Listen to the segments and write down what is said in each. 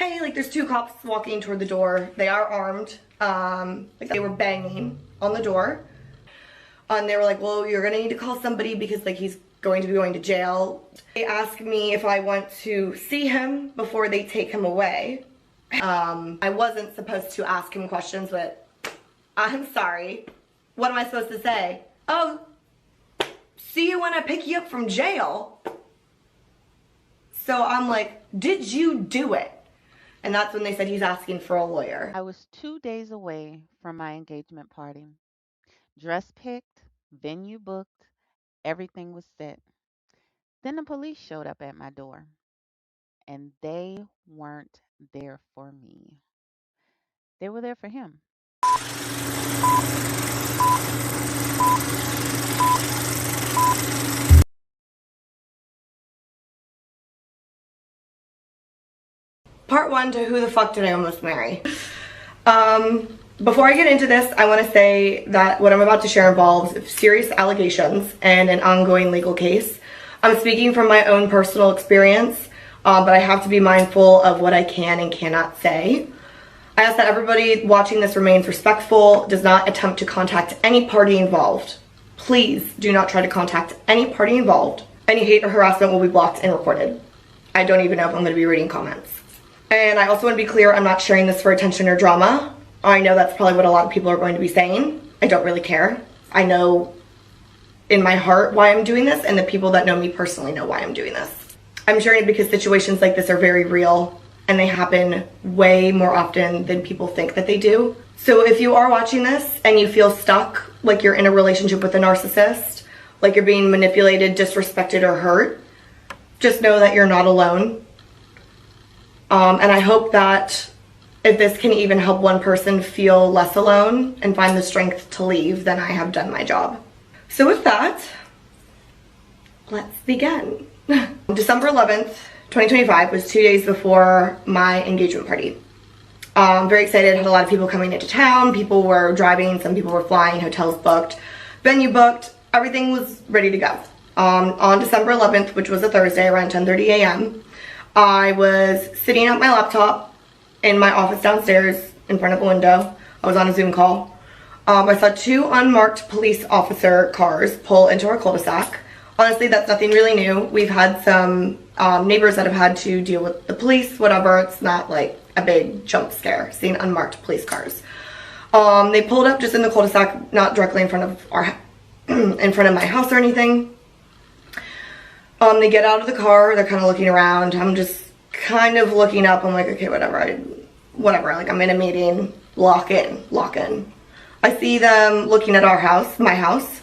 hey, like there's two cops walking toward the door. They are armed. Like they were banging on the door. And they were like, well, you're gonna need to call somebody because like he's going to be going to jail. They asked me if I want to see him before they take him away. I wasn't supposed to ask him questions, but I'm sorry. What am I supposed to say? Oh, see you when I pick you up from jail. So I'm like, did you do it? And that's when they said he's asking for a lawyer. I was 2 days away from my engagement party. Dress picked, venue booked, everything was set. Then the police showed up at my door, and they weren't there for me. They were there for him. Part one to who the fuck did I almost marry? Before I get into this, I want to say that what I'm about to share involves serious allegations and an ongoing legal case. I'm speaking from my own personal experience, but I have to be mindful of what I can and cannot say. I ask that everybody watching this remains respectful, does not attempt to contact any party involved. Please do not try to contact any party involved. Any hate or harassment will be blocked and recorded. I don't even know if I'm going to be reading comments. And I also want to be clear, I'm not sharing this for attention or drama. I know that's probably what a lot of people are going to be saying. I don't really care. I know in my heart why I'm doing this, and the people that know me personally know why I'm doing this. I'm sharing it because situations like this are very real, and they happen way more often than people think that they do. So if you are watching this and you feel stuck, like you're in a relationship with a narcissist, like you're being manipulated, disrespected, or hurt, just know that you're not alone. And I hope that if this can even help one person feel less alone and find the strength to leave, then I have done my job. So with that, let's begin. December 11th, 2025 was 2 days before my engagement party. Very excited, had a lot of people coming into town. People were driving, some people were flying, hotels booked, venue booked, everything was ready to go. On December 11th, which was a Thursday around 10:30 a.m., I was sitting at my laptop in my office downstairs in front of a window. I was on a Zoom call. I saw two unmarked police officer cars pull into our cul-de-sac. Honestly, that's nothing really new. We've had some neighbors that have had to deal with the police, whatever. It's not like a big jump scare seeing unmarked police cars. They pulled up just in the cul-de-sac, not directly in front of our in front of my house or anything. They get out of the car, they're kind of looking around. I'm just kind of looking up. I'm like, okay, whatever, like I'm in a meeting, lock in. I see them looking at our house, my house,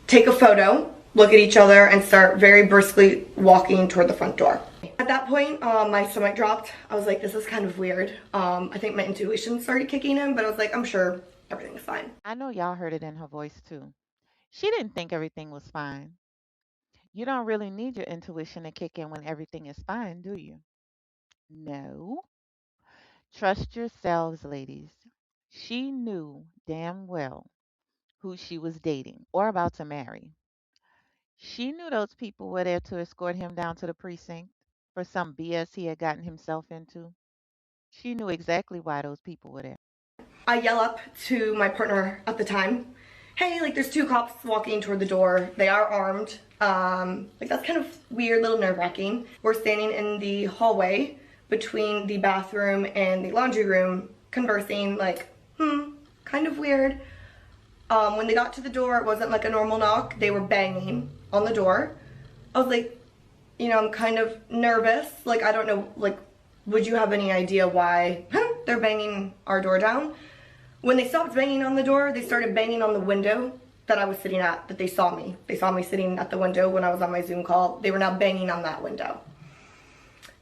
take a photo, look at each other, and start very briskly walking toward the front door. At that point, my stomach dropped. I was like, this is kind of weird. I think my intuition started kicking in, but I was like, I'm sure everything's fine. I know y'all heard it in her voice too. She didn't think everything was fine. You don't really need your intuition to kick in when everything is fine, do you? No. Trust yourselves, ladies. She knew damn well who she was dating or about to marry. She knew those people were there to escort him down to the precinct for some BS he had gotten himself into. She knew exactly why those people were there. I yell up to my partner at the time, hey, like there's two cops walking toward the door. They are armed. Like that's kind of weird, little nerve-wracking. We're standing in the hallway between the bathroom and the laundry room conversing like, kind of weird. When they got to the door, it wasn't like a normal knock. They were banging on the door. I was like, I'm kind of nervous. Like, I don't know, like, would you have any idea why they're banging our door down? When they stopped banging on the door, they started banging on the window that I was sitting at, that they saw me. They saw me sitting at the window when I was on my Zoom call. They were now banging on that window.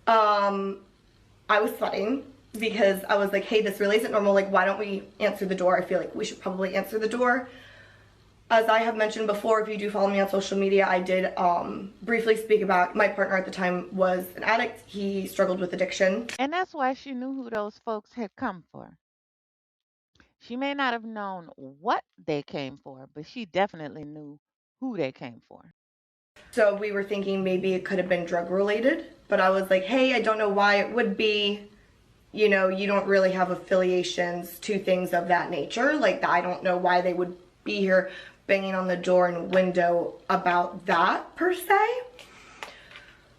I was sweating because I was like, hey, this really isn't normal. Like, why don't we answer the door? I feel like we should probably answer the door. As I have mentioned before, if you do follow me on social media, I did briefly speak about my partner at the time was an addict. He struggled with addiction. And that's why she knew who those folks had come for. She may not have known what they came for, but she definitely knew who they came for. So we were thinking maybe it could have been drug related, but I was like, hey, I don't know why it would be. You know, you don't really have affiliations to things of that nature. Like, I don't know why they would be here banging on the door and window about that per se.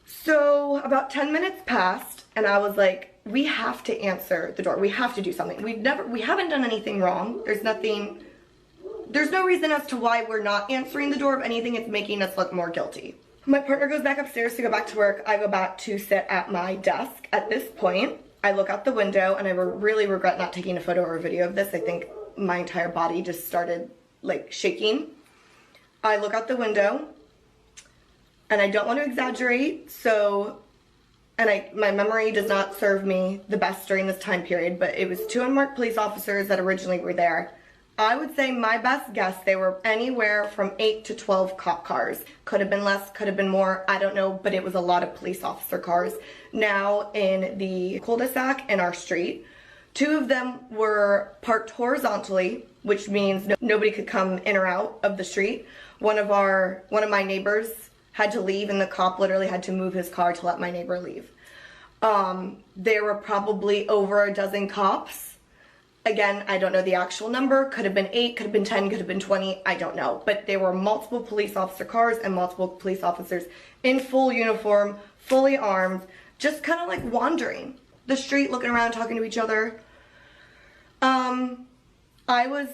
So about 10 minutes passed and I was like, we have to answer the door. We have to do something. We haven't done anything wrong. There's no reason as to why we're not answering the door. If anything, it's making us look more guilty. My partner goes back upstairs to go back to work. I go back to sit at my desk. At this point, I look out the window and I really regret not taking a photo or a video of this. I think my entire body just started like shaking. I look out the window and I don't want to exaggerate, my memory does not serve me the best during this time period, but it was 2 unmarked police officers that originally were there. I would say my best guess, they were anywhere from 8 to 12 cop cars. Could have been less, could have been more, I don't know, but it was a lot of police officer cars. Now in the cul-de-sac in our street, 2 of them were parked horizontally, which means nobody could come in or out of the street. One of my neighbors had to leave and the cop literally had to move his car to let my neighbor leave. There were probably over a dozen cops. Again, I don't know the actual number. Could have been 8, could have been 10, could have been 20. I don't know. But there were multiple police officer cars and multiple police officers in full uniform, fully armed, just kind of like wandering the street, looking around, talking to each other. I was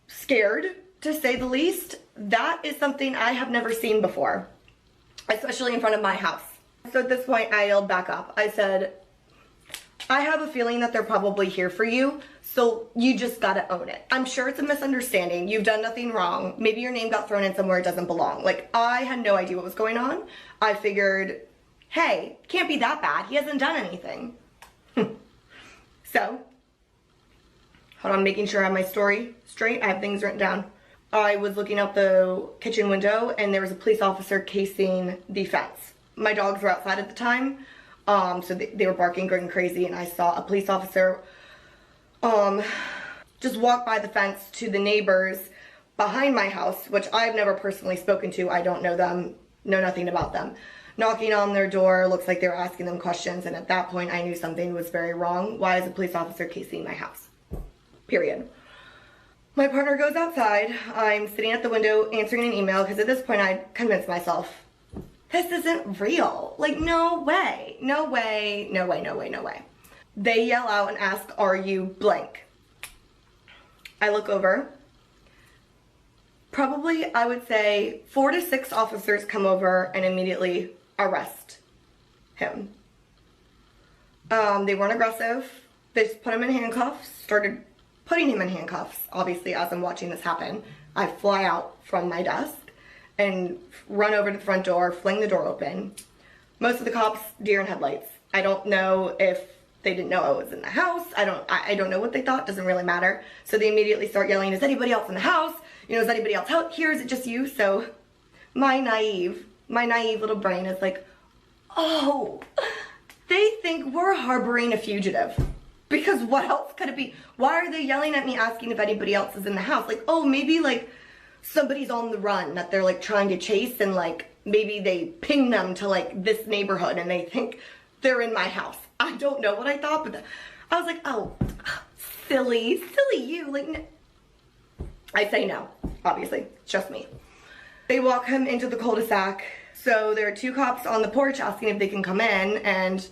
scared, to say the least. That is something I have never seen before, especially in front of my house. So at this point, I yelled back up. I said, I have a feeling that they're probably here for you, so you just gotta own it. I'm sure it's a misunderstanding. You've done nothing wrong. Maybe your name got thrown in somewhere it doesn't belong. Like, I had no idea what was going on. I figured, hey, can't be that bad. He hasn't done anything. So, hold on, making sure I have my story straight. I have things written down. I was looking out the kitchen window and there was a police officer casing the fence. My dogs were outside at the time, so they were barking, going crazy, and I saw a police officer just walk by the fence to the neighbors behind my house, which I've never personally spoken to. I don't know them, know nothing about them. Knocking on their door, looks like they were asking them questions, and at that point I knew something was very wrong. Why is a police officer casing my house? Period. My partner goes outside. I'm sitting at the window answering an email because at this point I'd convinced myself, this isn't real. Like, no way, no way, no way, no way, no way. They yell out and ask, are you blank? I look over. Probably, I would say, 4 to 6 officers come over and immediately arrest him. They weren't aggressive. They just put him in handcuffs, started putting him in handcuffs. Obviously, as I'm watching this happen, I fly out from my desk and run over to the front door, fling the door open. Most of the cops, deer in headlights. I don't know if they didn't know I was in the house. I don't know what they thought. Doesn't really matter. So they immediately start yelling, is anybody else in the house? You know, is anybody else out here? Is it just you? So my naive little brain is like, oh, they think we're harboring a fugitive. Because what else could it be? Why are they yelling at me asking if anybody else is in the house? Like, oh, maybe like somebody's on the run that they're like trying to chase, and like maybe they ping them to like this neighborhood and they think they're in my house. I don't know what I thought, but I was like, oh, silly you. Like, I say no, obviously, it's just me. They walk him into the cul-de-sac. So there are 2 cops on the porch asking if they can come in, and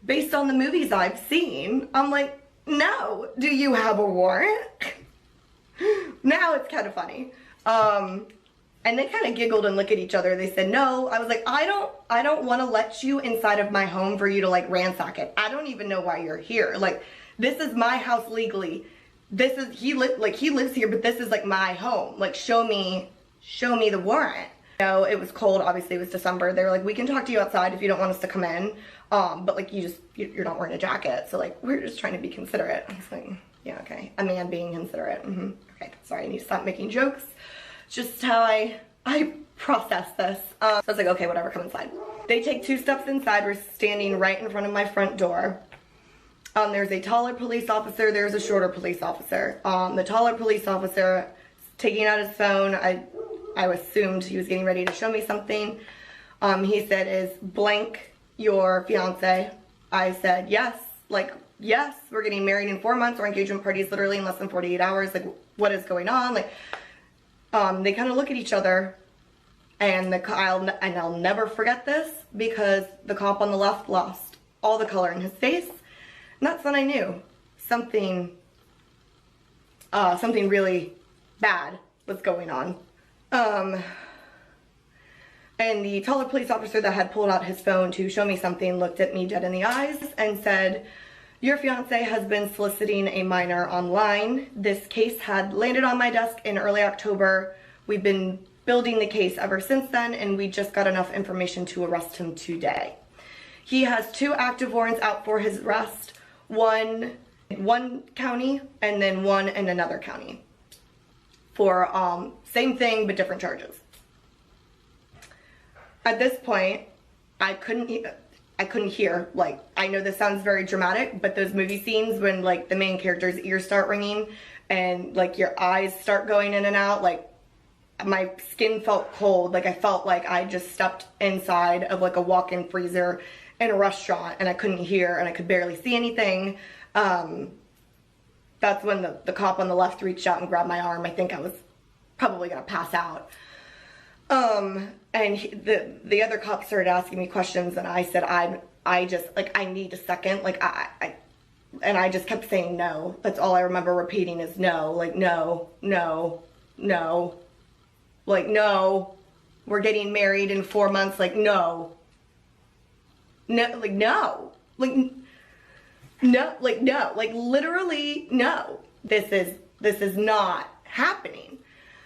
based on the movies I've seen, I'm like, no, do you have a warrant? Now it's kind of funny. And they kind of giggled and looked at each other. They said, no. I was like, I don't want to let you inside of my home for you to like ransack it. I don't even know why you're here. Like, this is my house legally. This is, he lives here, but this is like my home. Like, show me the warrant. You know, it was cold. Obviously it was December. They were like, we can talk to you outside if you don't want us to come in. But like, you're not wearing a jacket. So like, we're just trying to be considerate. I was like, yeah, okay. A man being considerate. Okay, sorry, I need to stop making jokes. It's just how I process this. So I was like, okay, whatever, come inside. They take 2 steps inside. We're standing right in front of my front door. There's a taller police officer. There's a shorter police officer. The taller police officer taking out his phone. I I assumed he was getting ready to show me something. He said, is blank your fiance? I said, yes. Like, yes, we're getting married in 4 months. Our engagement party is literally in less than 48 hours. Like, what is going on? Like, they kind of look at each other, and I'll never forget this, because the cop on the left lost all the color in his face. And that's when I knew something really bad was going on. And the taller police officer that had pulled out his phone to show me something looked at me dead in the eyes and said, your fiance has been soliciting a minor online. This case had landed on my desk in early October. We've been building the case ever since then, and we just got enough information to arrest him today. He has 2 active warrants out for his arrest, one in one county and then one in another county for same thing but different charges. At this point, I couldn't hear. Like, I know this sounds very dramatic, but those movie scenes when like the main character's ears start ringing and like your eyes start going in and out, like my skin felt cold. Like I felt like I just stepped inside of like a walk-in freezer in a restaurant, and I couldn't hear and I could barely see anything. That's when the cop on the left reached out and grabbed my arm. I think I was probably gonna pass out. And the other cop started asking me questions, and I said, I just, like, I need a second. Like, and I just kept saying no. That's all I remember repeating is no. Like, no, no, no. Like, no. We're getting married in 4 months. Like, no. No, like, no. Like, no, like, no. Like, literally, no. This is not happening.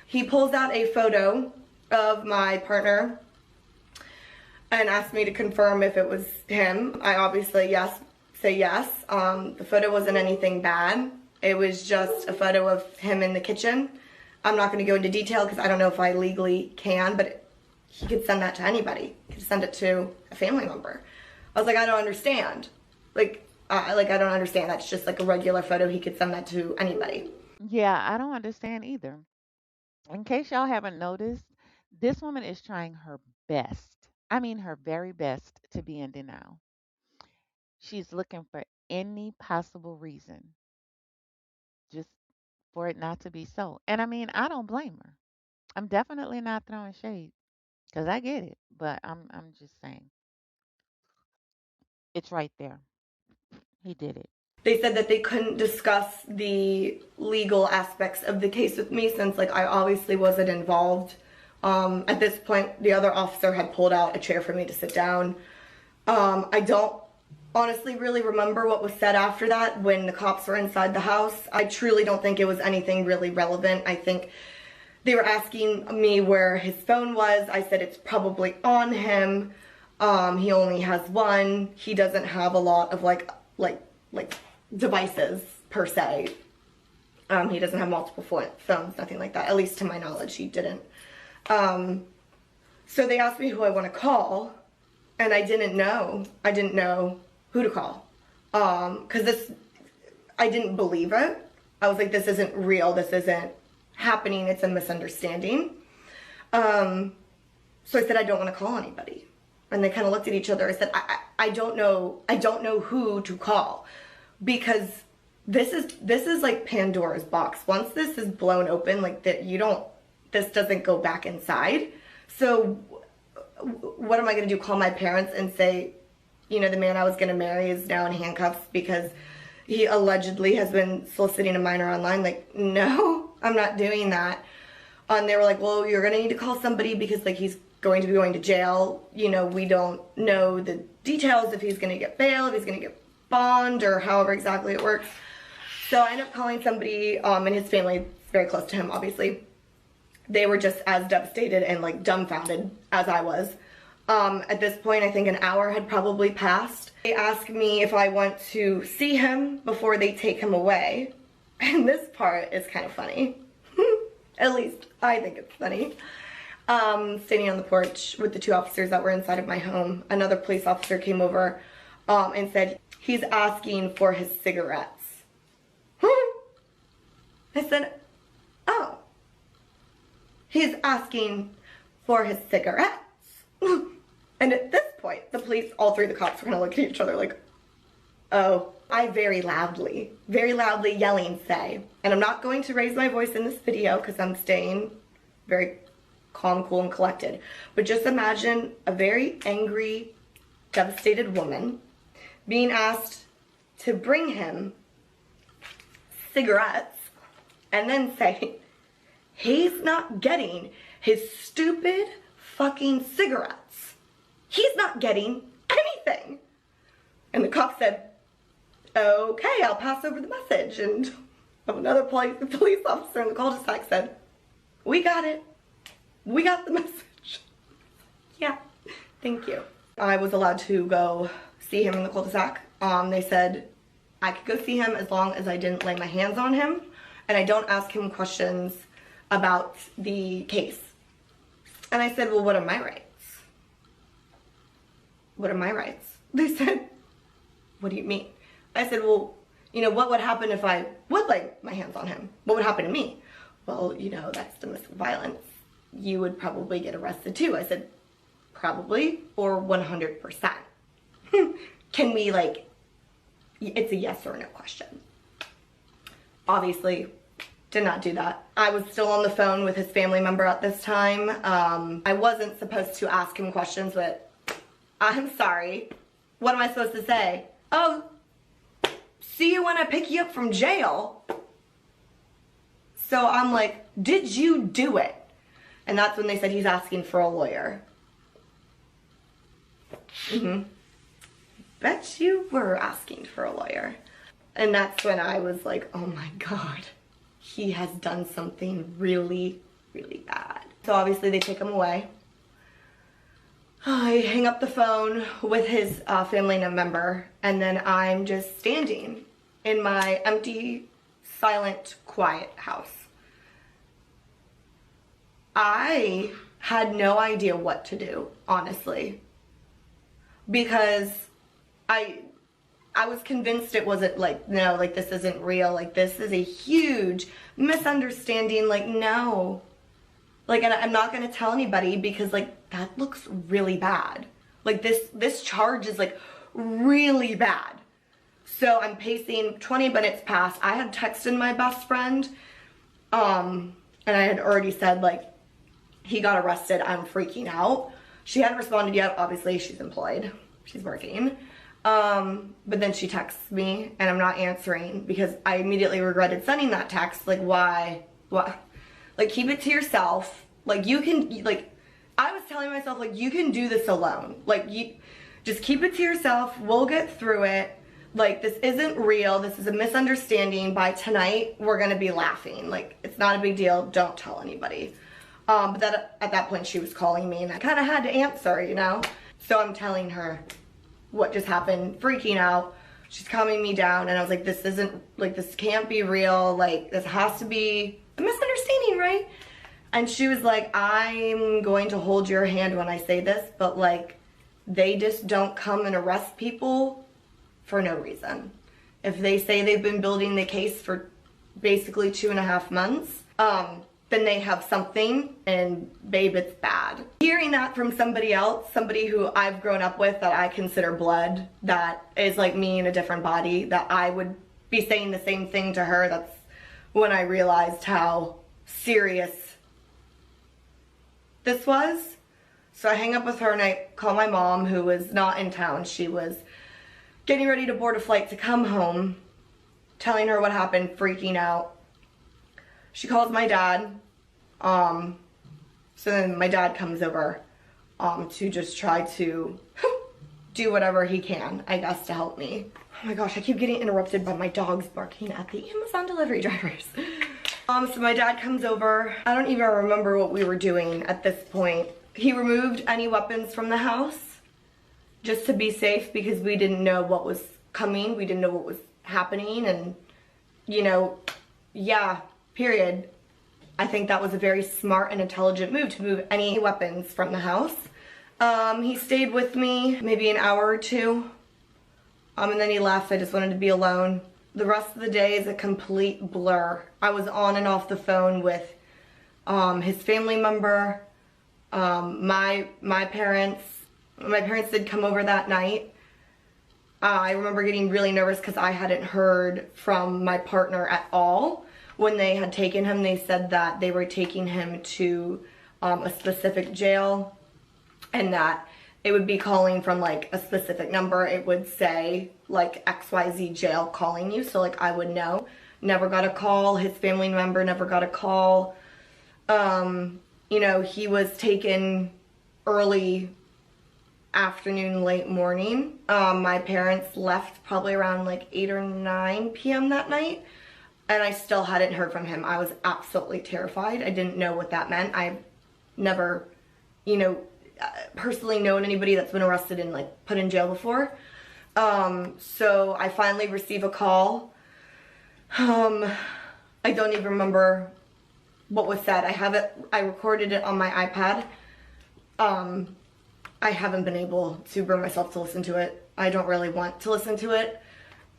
He pulls out a photo of my partner and asked me to confirm if it was him. I obviously say yes. The photo wasn't anything bad. It was just a photo of him in the kitchen. I'm not going to go into detail because I don't know if I legally can, but he could send that to anybody. He could send it to a family member. I was like, I don't understand. Like I don't understand. That's just like a regular photo. He could send that to anybody. Yeah, I don't understand either. In case y'all haven't noticed, this woman is trying her best. I mean, her very best to be in denial. She's looking for any possible reason just for it not to be so. And I mean, I don't blame her. I'm definitely not throwing shade because I get it, but I'm just saying it's right there. He did it. They said that they couldn't discuss the legal aspects of the case with me since, like, I obviously wasn't involved. At this point, the other officer had pulled out a chair for me to sit down. I don't honestly really remember what was said after that when the cops were inside the house. I truly don't think it was anything really relevant. I think they were asking me where his phone was. I said it's probably on him. He only has one. He doesn't have a lot of like devices per se. He doesn't have multiple phones, nothing like that. At least to my knowledge, he didn't. So they asked me who I want to call, and I didn't know. I didn't know who to call. Because I didn't believe it. I was like, this isn't real. This isn't happening. It's a misunderstanding. So I said, I don't want to call anybody. And they kind of looked at each other. I said, I don't know who to call, because this is like Pandora's box. Once this is blown open, like that, this doesn't go back inside. So what am I going to do? Call my parents and say, you know, the man I was going to marry is now in handcuffs because he allegedly has been soliciting a minor online? Like, no, I'm not doing that. And they were like, well, you're going to need to call somebody because, like, he's going to be going to jail. You know, we don't know the details, if he's going to get bail, if he's going to get bond, or however exactly it works. So I ended up calling somebody, and his family is very close to him, obviously. They were just as devastated and, like, dumbfounded as I was. At this point, I think an hour had probably passed. They asked me if I want to see him before they take him away. And this part is kind of funny. At least I think it's funny. Standing on the porch with the 2 officers that were inside of my home, another police officer came over and said, he's asking for his cigarettes. I said, oh. he's asking for his cigarettes. And at this point, the police, all three of the cops were kind of looking at each other like, oh. I very loudly yelling say, and I'm not going to raise my voice in this video because I'm staying very calm, cool, and collected, but just imagine a very angry, devastated woman being asked to bring him cigarettes and then say he's not getting his stupid fucking cigarettes. He's not getting anything. And the cop said, okay, I'll pass over the message. And another police officer in the cul-de-sac said, we got it. We got the message. Yeah, thank you. I was allowed to go see him in the cul-de-sac. They said I could go see him as long as I didn't lay my hands on him and I don't ask him questions about the case. And I said, well, what are my rights? What are my rights? They said, what do you mean? I said, well, you know, what would happen if I would lay my hands on him? What would happen to me? Well, you know, that's domestic violence. You would probably get arrested too. I said, probably or 100%. Can we, like, it's a yes or no question. Obviously, did not do that. I was still on the phone with his family member at this time. I wasn't supposed to ask him questions, but I'm sorry. What am I supposed to say? Oh, see you when I pick you up from jail. So I'm like, did you do it? And that's when they said he's asking for a lawyer. Bet you were asking for a lawyer. And that's when I was like, oh my God, he has done something really, really bad. So obviously they take him away. I hang up the phone with his family member, and then I'm just standing in my empty, silent, quiet house. I had no idea what to do, honestly, because I was convinced it wasn't like, no, like this isn't real, like this is a huge misunderstanding, like no. Like, and I'm not gonna tell anybody because like that looks really bad. Like this charge is like really bad. So I'm pacing, 20 minutes past. I had texted my best friend, and I had already said like, he got arrested, I'm freaking out. She hadn't responded yet, obviously she's employed, she's working. But then she texts me and I'm not answering because I immediately regretted sending that text. Like, why? What? Like, keep it to yourself. Like, you can, like, I was telling myself, like, you can do this alone. Like, you just keep it to yourself. We'll get through it. Like, this isn't real. This is a misunderstanding. By tonight, we're going to be laughing. Like, it's not a big deal. Don't tell anybody. But that, at that point, she was calling me, and I kind of had to answer, you know? So I'm telling her what just happened, freaking out. She's calming me down, and I was like, this isn't, like, this can't be real. Like, this has to be a misunderstanding, right? And she was like, I'm going to hold your hand when I say this, but, like, they just don't come and arrest people for no reason. If they say they've been building the case for basically 2.5 months, then they have something, and babe, it's bad. Hearing that from somebody else, somebody who I've grown up with that I consider blood, that is like me in a different body, that I would be saying the same thing to her, that's when I realized how serious this was. So I hang up with her and I call my mom, who was not in town. She was getting ready to board a flight to come home, telling her what happened, freaking out. She calls my dad. So then my dad comes over to just try to do whatever he can, I guess, to help me. Oh my gosh, I keep getting interrupted by my dogs barking at the Amazon delivery drivers. So my dad comes over. I don't even remember what we were doing at this point. He removed any weapons from the house just to be safe because we didn't know what was coming. We didn't know what was happening, and, you know, yeah, period. I think that was a very smart and intelligent move to move any weapons from the house. He stayed with me maybe an hour or two, and then he left. I just wanted to be alone. The rest of the day is a complete blur. I was on and off the phone with his family member, my parents. My parents did come over that night. I remember getting really nervous because I hadn't heard from my partner at all. When they had taken him, they said that they were taking him to a specific jail, and that it would be calling from like a specific number. It would say like XYZ jail calling you, so like I would know. Never got a call. His family member never got a call. You know, he was taken early afternoon, late morning. My parents left probably around like 8 or 9 p.m. that night, and I still hadn't heard from him. I was absolutely terrified. I didn't know what that meant. I've never, you know, personally known anybody that's been arrested and like put in jail before. So I finally receive a call. I don't even remember what was said. I recorded it on my iPad. I haven't been able to bring myself to listen to it. I don't really want to listen to it.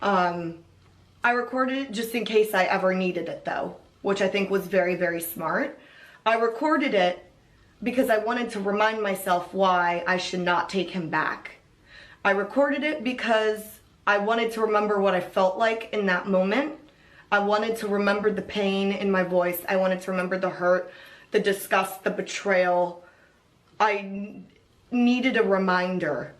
I recorded it just in case I ever needed it though, which I think was very, very smart. I recorded it because I wanted to remind myself why I should not take him back. I recorded it because I wanted to remember what I felt like in that moment. I wanted to remember the pain in my voice. I wanted to remember the hurt, the disgust, the betrayal. I needed a reminder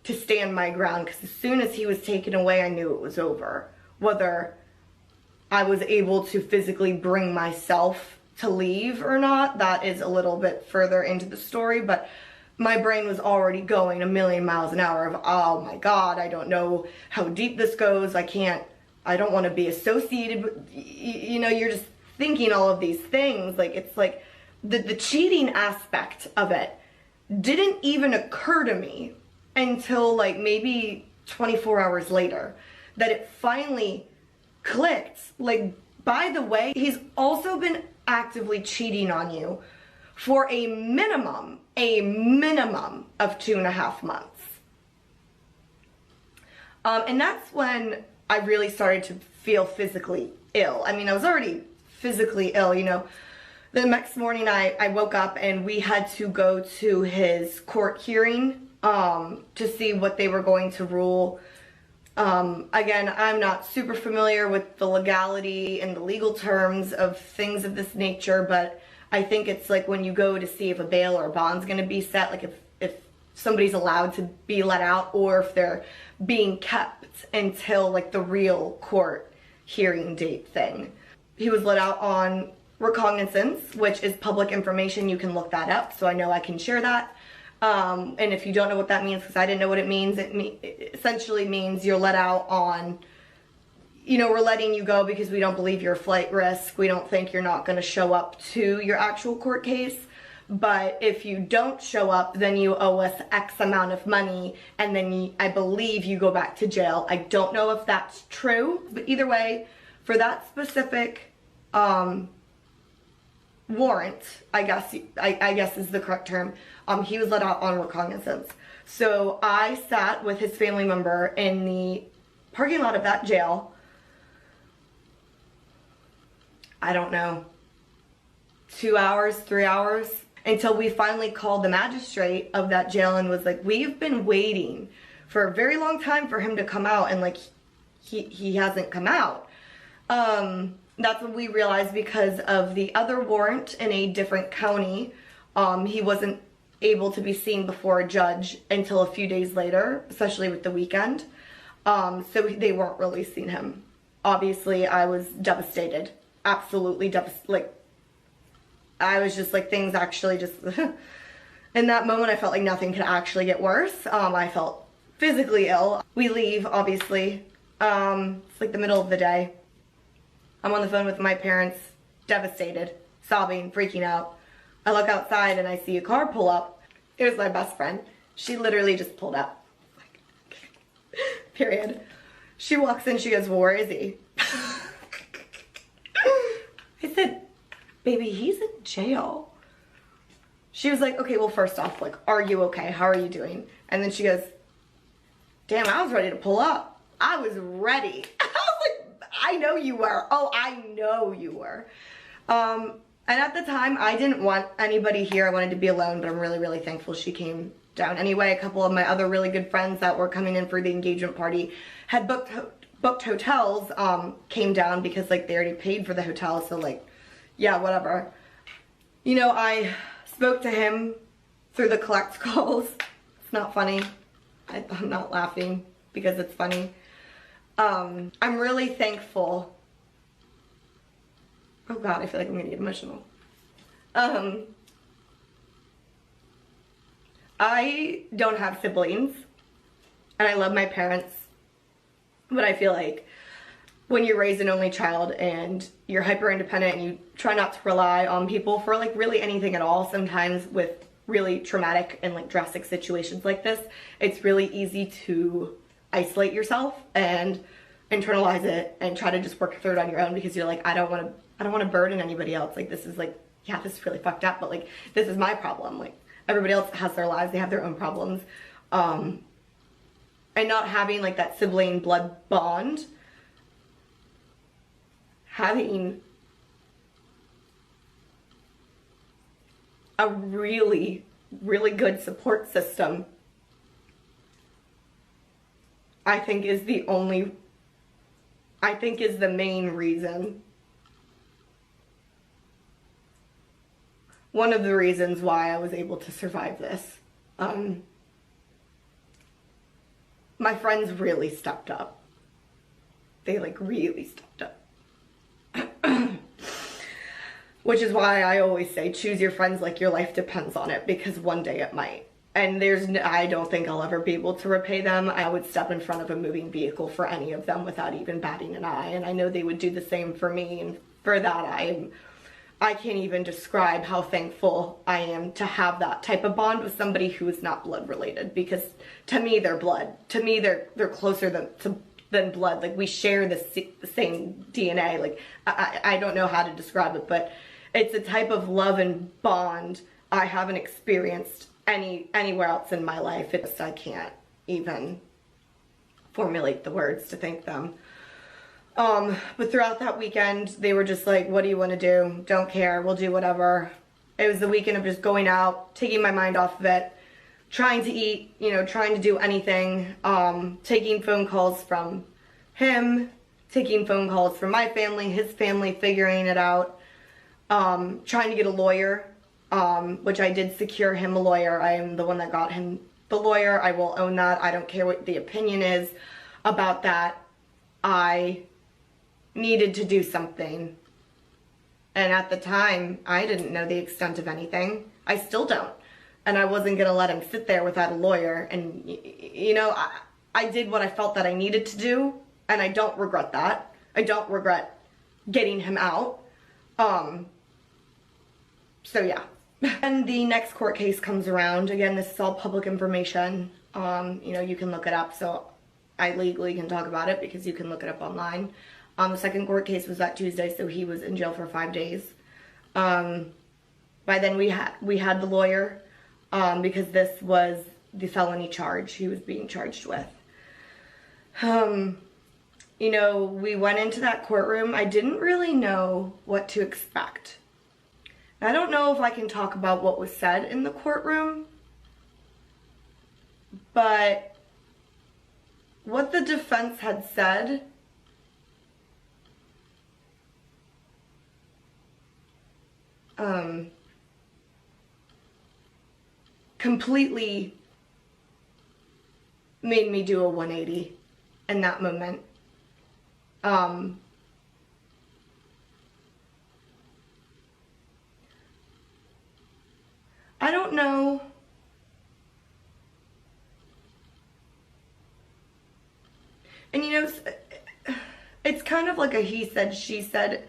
to stand my ground, because as soon as he was taken away, I knew it was over. Whether I was able to physically bring myself to leave or not, that is a little bit further into the story, but my brain was already going a million miles an hour of, oh my God, I don't know how deep this goes. I don't want to be associated with, you know, you're just thinking all of these things. Like, it's like the cheating aspect of it didn't even occur to me until like maybe 24 hours later, that it finally clicked. Like, by the way, he's also been actively cheating on you for a minimum of 2.5 months. And that's when I really started to feel physically ill. I mean, I was already physically ill, you know. The next morning I woke up and we had to go to his court hearing to see what they were going to rule. Again, I'm not super familiar with the legality and the legal terms of things of this nature, but I think it's like when you go to see if a bail or a bond's going to be set, like if somebody's allowed to be let out, or if they're being kept until like the real court hearing date thing. He was let out on recognizance, which is public information. You can look that up, so I know I can share that. And if you don't know what that means, because I didn't know what it means, it essentially means you're let out on, you know, we're letting you go because we don't believe you're a flight risk. We don't think you're not going to show up to your actual court case. But if you don't show up, then you owe us X amount of money, and then I believe you go back to jail. I don't know if that's true, but either way, for that specific warrant, I guess is the correct term, he was let out on recognizance. So I sat with his family member in the parking lot of that jail. I don't know, 2 hours, 3 hours, until we finally called the magistrate of that jail and was like, we've been waiting for a very long time for him to come out, and like he hasn't come out. That's when we realized, because of the other warrant in a different county, he wasn't able to be seen before a judge until a few days later, especially with the weekend. So they weren't releasing him. Obviously, I was devastated. Absolutely devastated. Like, I was just like, things actually just... In that moment, I felt like nothing could actually get worse. I felt physically ill. We leave, obviously. It's like the middle of the day. I'm on the phone with my parents, devastated, sobbing, freaking out. I look outside and I see a car pull up. It was my best friend. She literally just pulled up. Like, period. She walks in, she goes, well, where is he? I said, baby, he's in jail. She was like, okay, well, first off, like, are you okay? How are you doing? And then she goes, damn, I was ready to pull up. I was ready. I was like, I know you were. Oh, I know you were. And at the time, I didn't want anybody here. I wanted to be alone, but I'm really, really thankful she came down. Anyway, a couple of my other really good friends that were coming in for the engagement party had booked hotels, came down because, like, they already paid for the hotel, so, like, yeah, whatever. You know, I spoke to him through the collect calls. It's not funny. I'm not laughing because it's funny. I'm really thankful. Oh God, I feel like I'm gonna get emotional. I don't have siblings, and I love my parents, but I feel like when you're raised an only child and you're hyper independent and you try not to rely on people for like really anything at all, sometimes with really traumatic and like drastic situations like this, it's really easy to isolate yourself and internalize it and try to just work through it on your own, because you're like, I don't want to burden anybody else. Like, this is like, yeah, this is really fucked up, but like, this is my problem. Like, everybody else has their lives, they have their own problems. And not having like that sibling blood bond, having a really, really good support system, I think is the main reason. One of the reasons why I was able to survive this. My friends really stepped up. They like really stepped up. Which is why I always say, choose your friends like your life depends on it, because one day it might. And I don't think I'll ever be able to repay them. I would step in front of a moving vehicle for any of them without even batting an eye. And I know they would do the same for me. And for that, I can't even describe how thankful I am to have that type of bond with somebody who is not blood related. Because to me, they're blood. To me, they're closer than blood. Like, we share the same DNA. Like, I don't know how to describe it, but it's a type of love and bond I haven't experienced anywhere else in my life. I can't even formulate the words to thank them. But throughout that weekend, they were just like, what do you want to do? Don't care. We'll do whatever. It was the weekend of just going out, taking my mind off of it, trying to eat, you know, trying to do anything, taking phone calls from him, taking phone calls from my family, his family, figuring it out, trying to get a lawyer, which I did secure him a lawyer. I am the one that got him the lawyer. I will own that. I don't care what the opinion is about that. I needed to do something. And at the time, I didn't know the extent of anything. I still don't. And I wasn't going to let him sit there without a lawyer. And, you know, I did what I felt that I needed to do. And I don't regret that. I don't regret getting him out. So yeah. And the next court case comes around. Again, this is all public information. You know, you can look it up. So I legally can talk about it because you can look it up online. The second court case was that Tuesday, so he was in jail for 5 days. By then we had the lawyer, because this was the felony charge he was being charged with. You know, we went into that courtroom. I didn't really know what to expect. I don't know if I can talk about what was said in the courtroom, but what the defense had said completely made me do a 180 in that moment. I don't know. And you know, it's kind of like a he said, she said.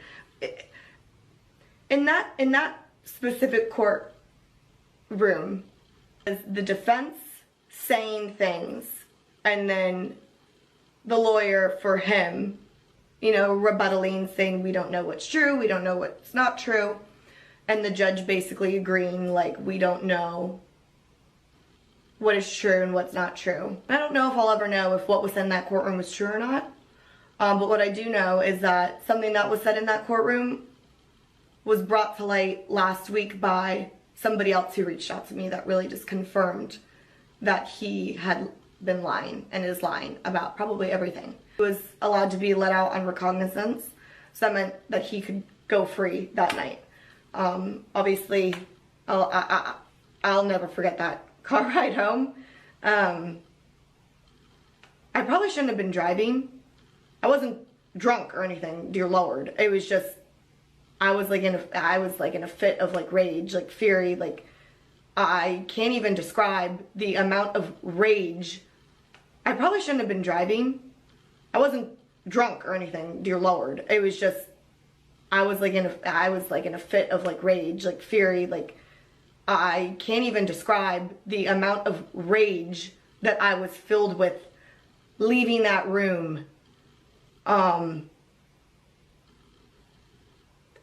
In that specific courtroom, the defense saying things, and then the lawyer for him, you know, rebuttaling, saying we don't know what's true, we don't know what's not true, and the judge basically agreeing, like, we don't know what is true and what's not true. I don't know if I'll ever know if what was in that courtroom was true or not, but what I do know is that something that was said in that courtroom was brought to light last week by somebody else who reached out to me that really just confirmed that he had been lying and is lying about probably everything. He was allowed to be let out on recognizance, so that meant that he could go free that night. Obviously, I'll never forget that car ride home. I probably shouldn't have been driving. I wasn't drunk or anything, dear Lord. It was just, I was like in a fit of like rage, like fury, like I can't even describe the amount of rage. I probably shouldn't have been driving. I wasn't drunk or anything, dear Lord. It was just, I was like in a fit of like rage, like fury, like I can't even describe the amount of rage that I was filled with leaving that room.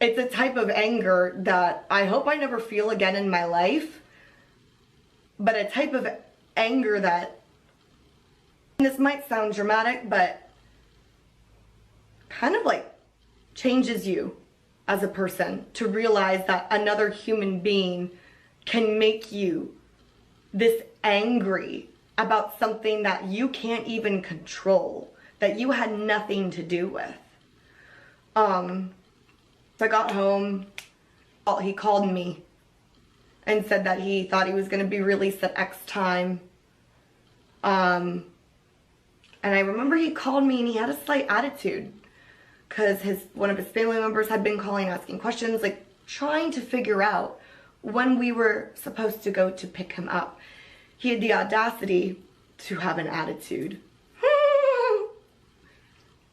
It's a type of anger that I hope I never feel again in my life, but a type of anger that, this might sound dramatic, but kind of like changes you as a person to realize that another human being can make you this angry about something that you can't even control, that you had nothing to do with. So I got home, he called me and said that he thought he was going to be released at X time. And I remember he called me and he had a slight attitude because one of his family members had been calling, asking questions, like trying to figure out when we were supposed to go to pick him up. He had the audacity to have an attitude.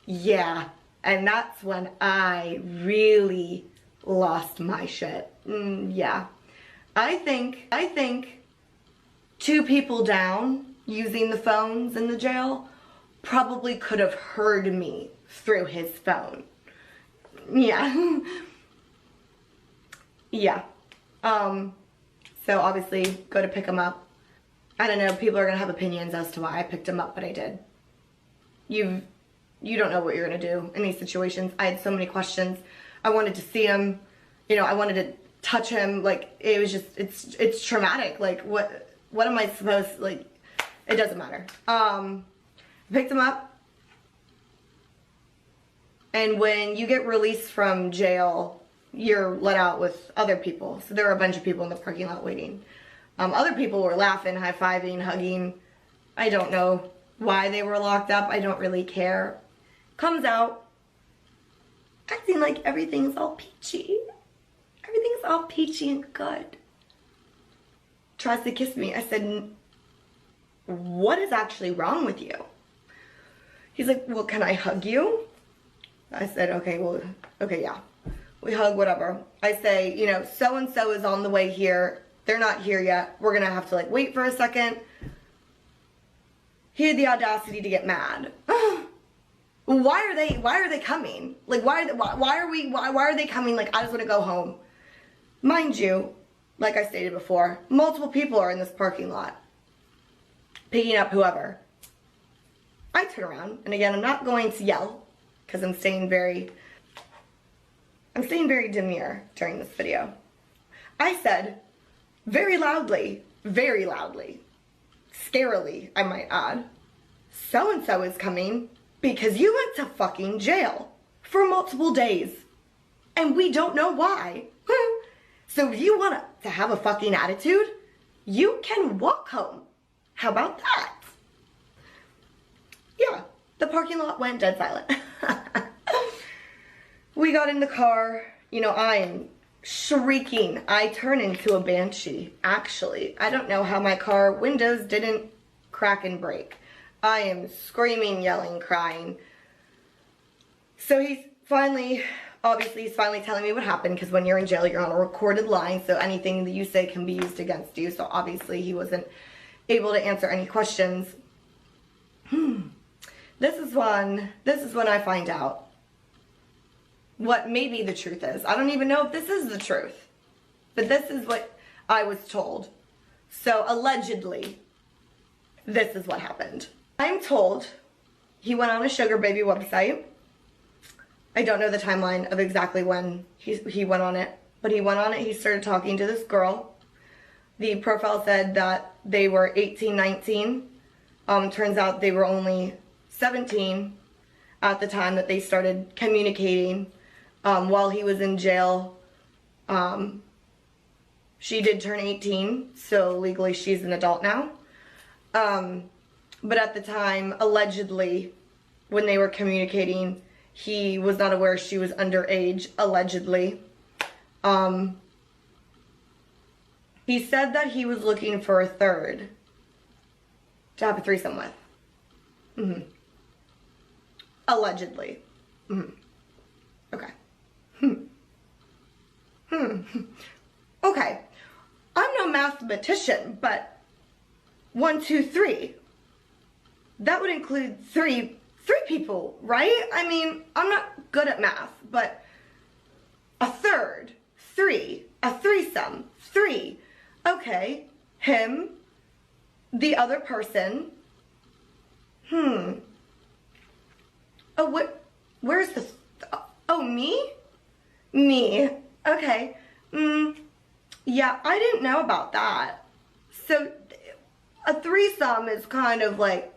Yeah, and that's when I really lost my shit. Yeah. I think 2 people down using the phones in the jail probably could have heard me through his phone. Yeah. Yeah. So obviously go to pick him up. I don't know, people are gonna have opinions as to why I picked him up, but I did. You don't know what you're gonna do in these situations. I had so many questions. I wanted to see him, you know, I wanted to touch him. Like, it was just, it's traumatic. Like, what am I supposed, like, it doesn't matter. I picked him up, and when you get released from jail, you're let out with other people. So there were a bunch of people in the parking lot waiting. Other people were laughing, high-fiving, hugging. I don't know why they were locked up. I don't really care. Comes out, acting like everything's all peachy. Everything's all peachy and good. Tries to kiss me. I said, what is actually wrong with you? He's like, well, can I hug you? I said, okay, well, okay, yeah. We hug, whatever. I say, you know, so-and-so is on the way here. They're not here yet. We're gonna have to like wait for a second. He had the audacity to get mad. Why are they coming? Like, why are they coming? Like, I just want to go home. Mind you, like I stated before, multiple people are in this parking lot picking up whoever. I turn around, and again, I'm not going to yell because I'm staying very demure during this video. I said very loudly, scarily, I might add, so-and-so is coming because you went to fucking jail for multiple days and we don't know why. So if you want to have a fucking attitude, you can walk home. How about that? Yeah, the parking lot went dead silent. We got in the car. You know, I'm shrieking. I turn into a banshee, actually. I don't know how my car windows didn't crack and break. I am screaming, yelling, crying. So he's finally telling me what happened, because when you're in jail, you're on a recorded line, so anything that you say can be used against you. So obviously he wasn't able to answer any questions. This is when I find out what maybe the truth is. I don't even know if this is the truth, but this is what I was told. So allegedly, this is what happened. I'm told he went on a sugar baby website. I don't know the timeline of exactly when he went on it. but he went on it. He started talking to this girl. The profile said that they were 18, 19. Turns out they were only 17 at the time that they started communicating. While he was in jail, she did turn 18, so legally she's an adult now. But at the time, allegedly, when they were communicating, he was not aware she was underage, allegedly. He said that he was looking for a third to have a threesome with. Allegedly. Okay. Okay. I'm no mathematician, but 1, 2, 3. That would include three people, right? I mean, I'm not good at math, but a third, 3, a threesome, 3. Okay, him, the other person. Oh, where's the, oh, me? Me, okay. Yeah, I didn't know about that. So, a threesome is kind of like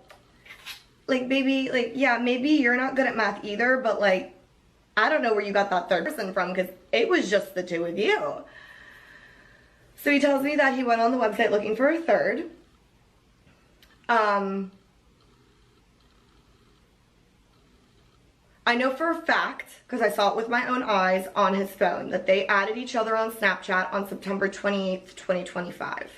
maybe, yeah, maybe you're not good at math either, but like, I don't know where you got that third person from, because it was just the two of you. So he tells me that he went on the website looking for a third. I know for a fact, because I saw it with my own eyes on his phone, that they added each other on Snapchat on September 28th, 2025.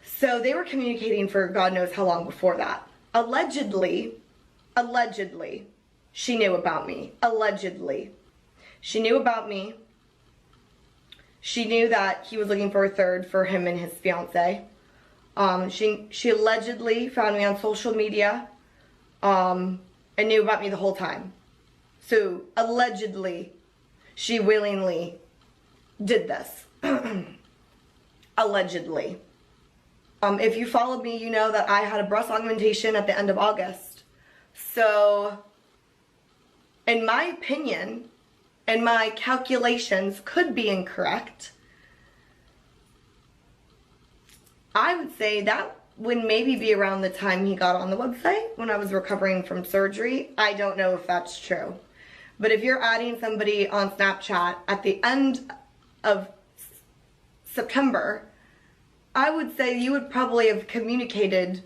So they were communicating for God knows how long before that. Allegedly, she knew about me. Allegedly. She knew about me. She knew that he was looking for a third for him and his fiance. She allegedly found me on social media and knew about me the whole time. So allegedly, she willingly did this. Allegedly. If you followed me, you know that I had a breast augmentation at the end of August. So, in my opinion, and my calculations could be incorrect, I would say that would maybe be around the time he got on the website when I was recovering from surgery. I don't know if that's true. But if you're adding somebody on Snapchat at the end of September, I would say you would probably have communicated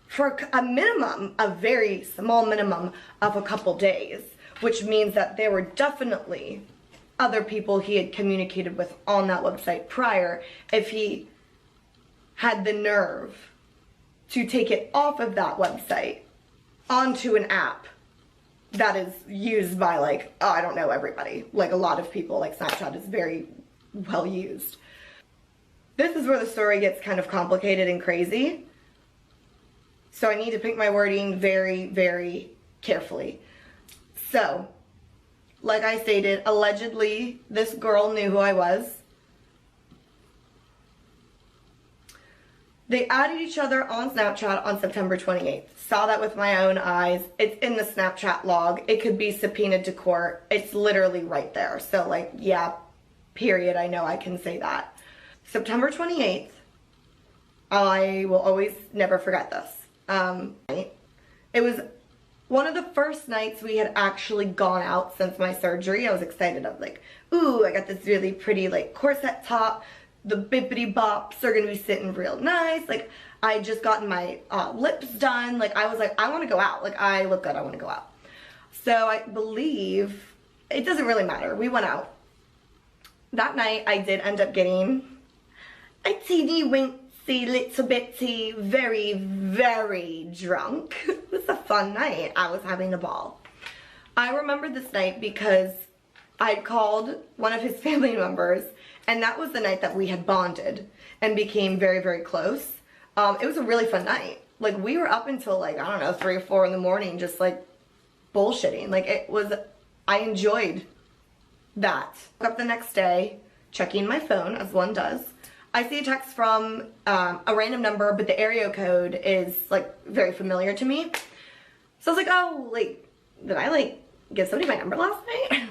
for a minimum, a very small minimum of a couple days, which means that there were definitely other people he had communicated with on that website prior if he had the nerve to take it off of that website onto an app that is used by, like, oh, I don't know, everybody. Like, a lot of people, like Snapchat is very well used. This is where the story gets kind of complicated and crazy. So I need to pick my wording very, very carefully. So, like I stated, allegedly, this girl knew who I was. They added each other on Snapchat on September 28th. Saw that with my own eyes. It's in the Snapchat log. It could be subpoenaed to court. It's literally right there. So, like, yeah, period. I know I can say that. September 28th, I will always never forget this. It was one of the first nights we had actually gone out since my surgery. I was excited. I was like, ooh, I got this really pretty, like, corset top. The bippity bops are gonna be sitting real nice. Like, I had just gotten my lips done. Like, I was like, I wanna go out. Like, I look good, I wanna go out. So I believe, it doesn't really matter. We went out. That night, I did end up getting a teeny wincy, little bitty, very, very drunk. It was a fun night. I was having a ball. I remember this night because I'd called one of his family members, and that was the night that we had bonded and became very, very close. It was a really fun night. Like, we were up until, like, I don't know, 3 or 4 in the morning, just, like, bullshitting. Like, it was, I enjoyed that. Woke up the next day, checking my phone, as one does. I see a text from a random number, but the area code is, like, very familiar to me. So I was like, oh, like, did I, like, give somebody my number last night?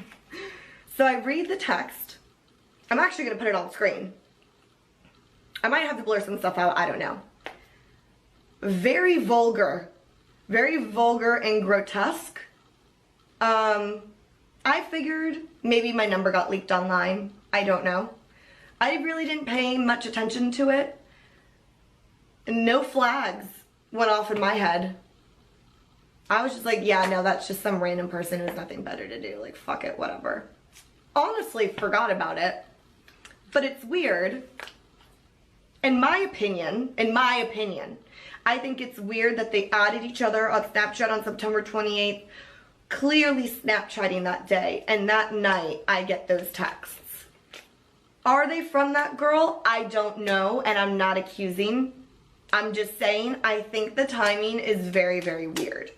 So I read the text. I'm actually going to put it on screen. I might have to blur some stuff out, I don't know. Very vulgar and grotesque. I figured maybe my number got leaked online. I don't know. I really didn't pay much attention to it. No flags went off in my head. I was just like, yeah, no, that's just some random person who has nothing better to do. Like, fuck it, whatever. Honestly, forgot about it. But it's weird. In my opinion, I think it's weird that they added each other on Snapchat on September 28th, clearly Snapchatting that day, and that night I get those texts. Are they from that girl? I don't know, and I'm not accusing. I'm just saying I think the timing is very, very weird.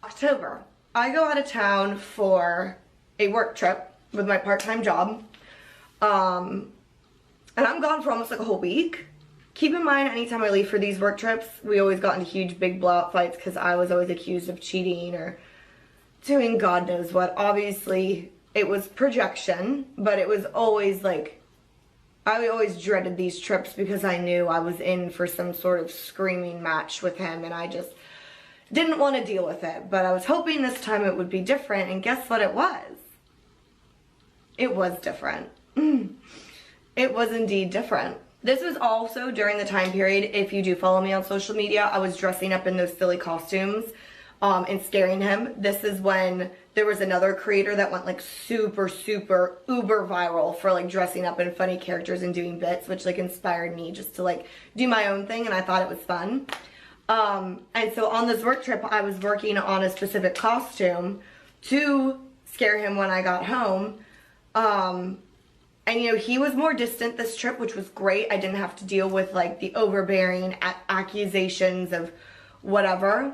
October, I go out of town for a work trip with my part-time job, and I'm gone for almost like a whole week. Keep in mind, anytime I leave for these work trips, we always got into huge big blowout fights because I was always accused of cheating or doing God knows what. Obviously, it was projection, but it was always like, I always dreaded these trips because I knew I was in for some sort of screaming match with him, and I just didn't want to deal with it. But I was hoping this time it would be different, and guess what it was? It was different. It was indeed different. This was also during the time period, if you do follow me on social media, I was dressing up in those silly costumes and scaring him. This is when there was another creator that went like super, super uber viral for like dressing up in funny characters and doing bits, which like inspired me just to like do my own thing, and I thought it was fun. And so on this work trip, I was working on a specific costume to scare him when I got home. And you know, he was more distant this trip, which was great. I didn't have to deal with like the overbearing accusations of whatever.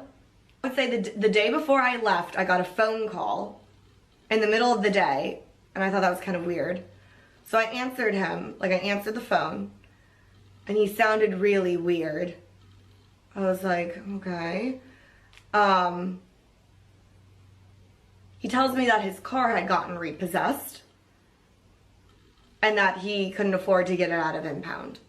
I would say the day before I left, I got a phone call in the middle of the day, and I thought that was kind of weird. So I answered him, like I answered the phone, and he sounded really weird. I was like, okay. He tells me that his car had gotten repossessed and that he couldn't afford to get it out of impound.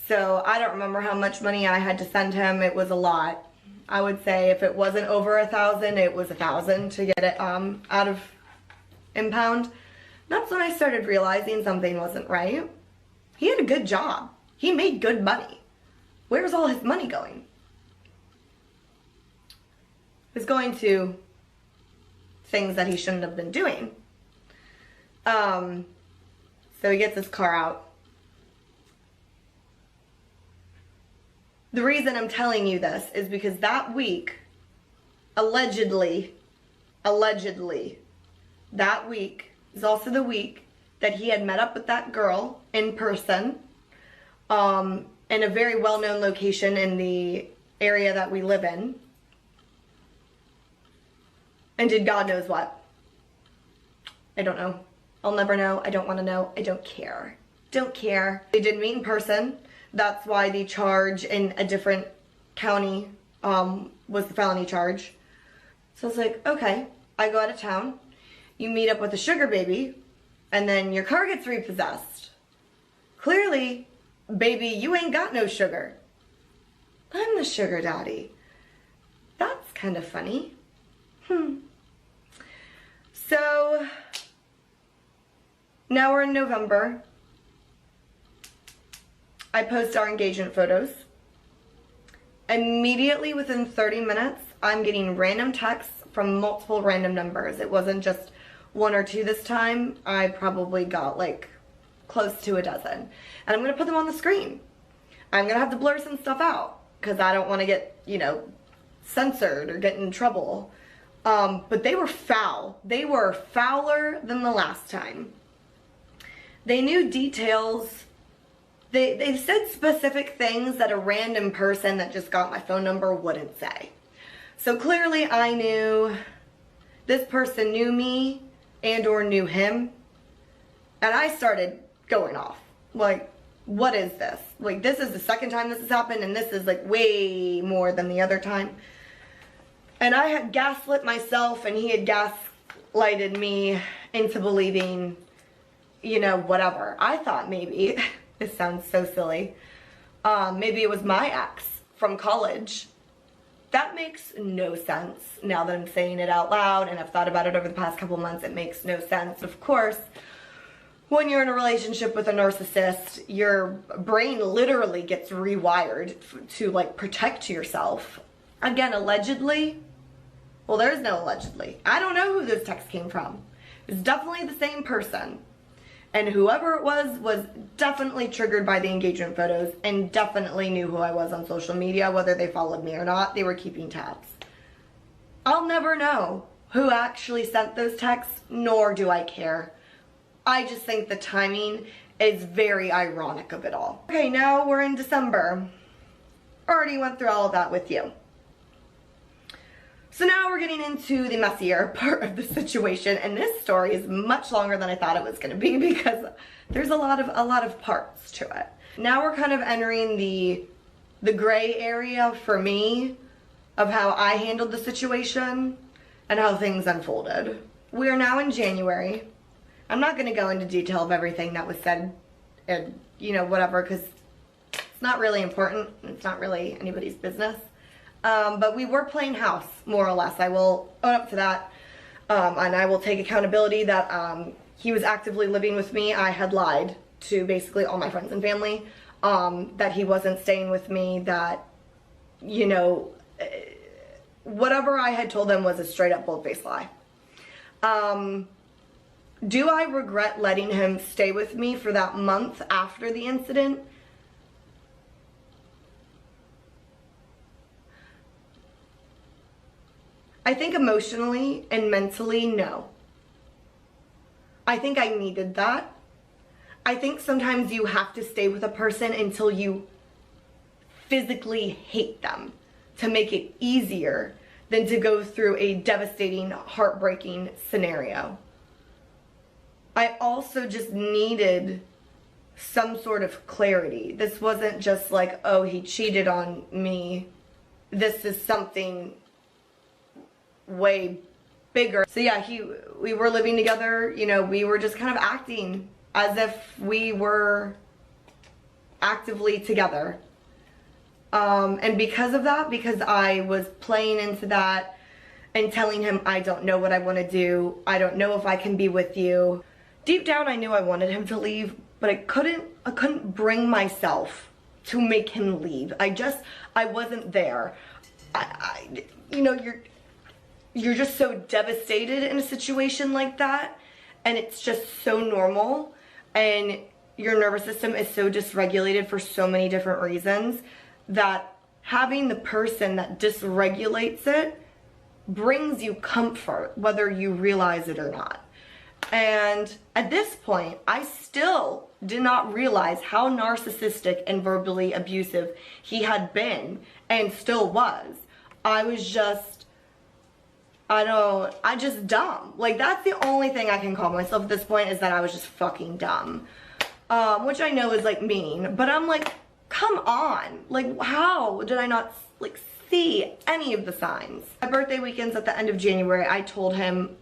So I don't remember how much money I had to send him. It was a lot. I would say if it wasn't over 1,000, it was 1,000 to get it out of impound. That's when I started realizing something wasn't right. He had a good job. He made good money. Where's all his money going? It was going to things that he shouldn't have been doing. So he gets his car out. The reason I'm telling you this is because that week, allegedly, that week is also the week that he had met up with that girl in person, in a very well-known location in the area that we live in, and did God knows what. I don't know. I'll never know. I don't want to know. I don't care. Don't care. They did meet in person. That's why the charge in a different county was the felony charge. So I was like, okay, I go out of town. You meet up with a sugar baby, and then your car gets repossessed. Clearly, baby, you ain't got no sugar. I'm the sugar daddy. That's kind of funny. So now we're in November. I post our engagement photos. Immediately within 30 minutes, I'm getting random texts from multiple random numbers. It wasn't just one or two this time. I probably got like close to a dozen. And I'm going to put them on the screen. I'm going to have to blur some stuff out because I don't want to get, you know, censored or get in trouble. But they were foul. They were fouler than the last time. They knew details. They said specific things that a random person that just got my phone number wouldn't say. So clearly I knew this person knew me and or knew him. And I started going off. Like, what is this? Like, this is the second time this has happened, and this is like way more than the other time. And I had gaslit myself, and he had gaslighted me into believing, you know, whatever. I thought maybe, this sounds so silly, maybe it was my ex from college. That makes no sense now that I'm saying it out loud, and I've thought about it over the past couple months. It makes no sense. Of course, when you're in a relationship with a narcissist, your brain literally gets rewired to like protect yourself. Again, allegedly, well, there's no allegedly. I don't know who this text came from. It's definitely the same person. And whoever it was definitely triggered by the engagement photos and definitely knew who I was on social media, whether they followed me or not. They were keeping tabs. I'll never know who actually sent those texts, nor do I care. I just think the timing is very ironic of it all. Okay, now we're in December. Already went through all of that with you. So now we're getting into the messier part of the situation, and this story is much longer than I thought it was going to be because there's a lot of parts to it. Now we're kind of entering the gray area for me of how I handled the situation and how things unfolded. We are now in January. I'm not going to go into detail of everything that was said and, you know, whatever, because it's not really important. It's not really anybody's business. But we were playing house, more or less. I will own up to that. And I will take accountability that he was actively living with me. I had lied to basically all my friends and family that he wasn't staying with me, that, you know, whatever I had told them was a straight up bold-faced lie. Do I regret letting him stay with me for that month after the incident? I think emotionally and mentally, no. I think I needed that. I think sometimes you have to stay with a person until you physically hate them to make it easier than to go through a devastating, heartbreaking scenario. I also just needed some sort of clarity. This wasn't just like, oh, he cheated on me. This is something way bigger. So yeah, we were living together, you know, we were just kind of acting as if we were actively together. And because of that, because I was playing into that and telling him, I don't know what I want to do, I don't know if I can be with you. Deep down I knew I wanted him to leave, but I couldn't bring myself to make him leave. I wasn't there. You know, you're just so devastated in a situation like that, and it's just so normal, and your nervous system is so dysregulated for so many different reasons that having the person that dysregulates it brings you comfort, whether you realize it or not. And at this point, I still did not realize how narcissistic and verbally abusive he had been and still was. I was just dumb. Like, that's the only thing I can call myself at this point, is that I was just fucking dumb. Which I know is like mean, but I'm like, come on. Like, how did I not like see any of the signs? My birthday weekend's at the end of January. I told him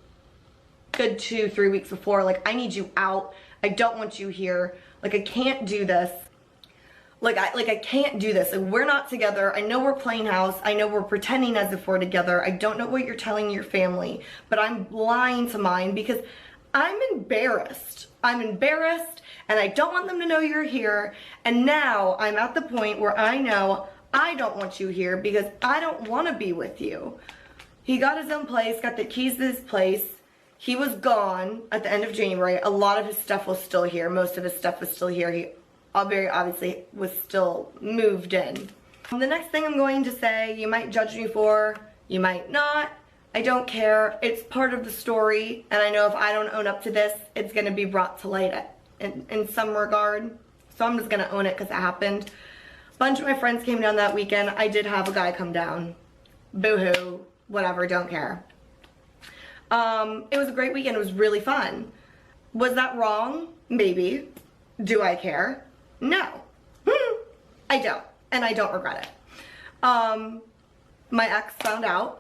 good 2-3 weeks before, like, I need you out. I don't want you here. Like, I can't do this. I can't do this. Like, we're not together. I know we're playing house. I know we're pretending as if we're together. I don't know what you're telling your family, but I'm lying to mine because I'm embarrassed. I'm embarrassed, and I don't want them to know you're here. And now I'm at the point where I know I don't want you here because I don't want to be with you. He got his own place, got the keys to his place. He was gone at the end of January. A lot of his stuff was still here. Most of his stuff was still here. He very obviously was still moved in. The next thing I'm going to say, you might judge me for, you might not. I don't care. It's part of the story, and I know if I don't own up to this, it's going to be brought to light in some regard. So I'm just going to own it because it happened. A bunch of my friends came down that weekend. I did have a guy come down. Boo-hoo. Whatever. Don't care. It was a great weekend. It was really fun. Was that wrong? Maybe. Do I care? No. I don't. And I don't regret it. My ex found out.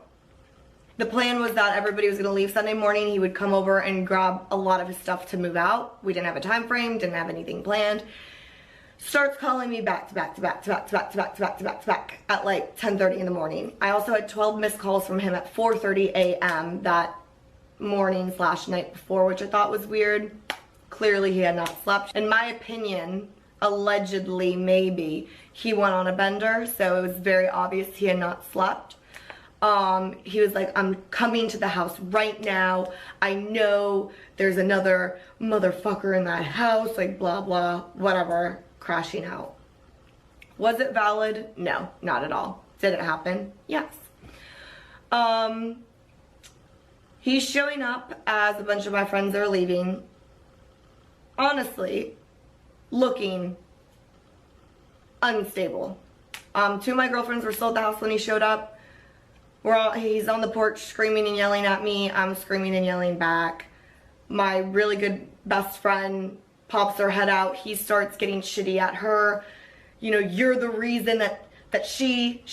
The plan was that everybody was going to leave Sunday morning. He would come over and grab a lot of his stuff to move out. We didn't have a time frame, didn't have anything planned. Starts calling me back to back to back to back to back to back to back to back to back at like 10:30 in the morning. I also had 12 missed calls from him at 4:30 a.m. that morning / night before, which I thought was weird. Clearly he had not slept. In my opinion, allegedly, maybe, he went on a bender, so it was very obvious he had not slept. He was like, I'm coming to the house right now. I know there's another motherfucker in that house, like blah, blah, whatever, crashing out. Was it valid? No, not at all. Did it happen? Yes. He's showing up as a bunch of my friends are leaving. Honestly, looking unstable. Two of my girlfriends were still at the house when he showed up. He's on the porch screaming and yelling at me. I'm screaming and yelling back. My really good best friend pops her head out. He starts getting shitty at her. You know, you're the reason that